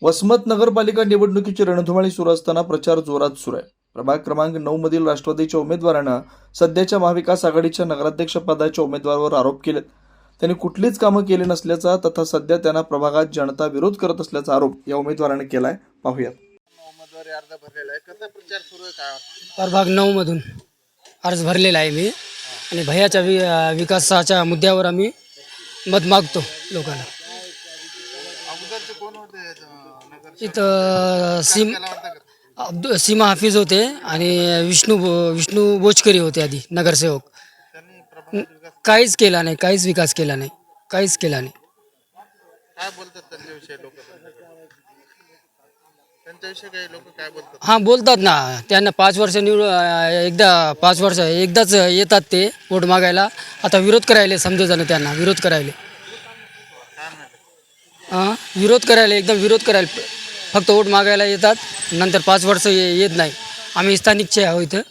वसमत नगरपालिका निवडणुकीची रणधुमाळी सुरू असताना प्रचार जोरात सुरू आहे. प्रभाग क्रमांक 9 मधील राष्ट्रवादीच्या उमेदवारानं सध्याच्या महाविकास आघाडीच्या नगराध्यक्ष पदाच्या उमेदवारावर आरोप केलेत. त्यांनी कुठलीच कामं केली नसल्याचा तथा सध्या त्यांना प्रभागात जनता विरोध करत असल्याचा आरोप या उमेदवाराने केलाय. पाहूयात. उमेदवारी अर्ज भरलेला आहे. कसा प्रचार सुरू आहे काय? प्रभाग 9 मधून अर्ज भरलेला आहे मी आणि भैयाच्या विकासाच्या मुद्द्यावर आम्ही मत मागतो लोकांना. अगोदरचे कोण होते नगर इथं सीमा हाफिज होते आणि विष्णू बोचकरी होते आधी नगरसेवक. त्यांनी प्रभागात विकास काहीच केला नाही, काहीच विकास केला नाही, काहीच केला नाही. काय बोलतात त्यांच्याविषयी लोक? त्यांच्याविषयी काही लोक काय बोलतात? हां बोलतात ना, त्यांना 5 वर्ष एकदाच येतात ते वोट मागायला. आता विरोध करायले, समजेजण त्यांना विरोध करायले. काय माहिती? हां विरोध करायला, एकदम विरोध करायला. फक्त वोट मागायला येतात, नंतर 5 वर्ष येत नाही. आम्ही स्थानिकचे आहोत इथं.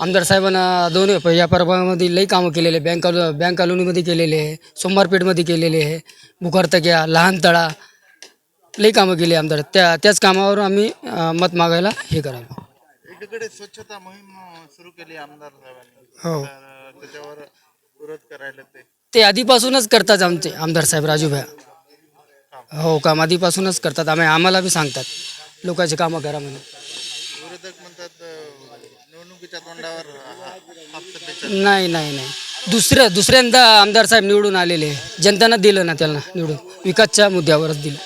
आमदार साहेबांना या प्रभागामध्ये लई कामं केलेले. बँक कॉलनीमध्ये केलेले आहे, सोमवारपेठमध्ये केलेले आहे, बुखारतक्या, लहान तळा, लई कामं केली आमदार. त्याच कामावर आम्ही मत मागायला हे करायला. एकीकडे स्वच्छता मोहीम सुरू केली आमदार साहेबांनी. हो, तर त्याच्यावर विरोध करायला ते आधीपासूनच करतात आमचे आमदार साहेब राजूभाई. हो, काम आधीपासूनच करतात. आम्हाला बी सांगतात लोकांचे कामं करा म्हणून. विरोधक म्हणतात निवडणुकीच्या तोंडावर हाफ नाही, दुसऱ्यांदा आमदार साहेब निवडून आलेले आहे. जनतानं दिलं ना त्यांना निवडून, विकासच्या मुद्द्यावरच दिलं.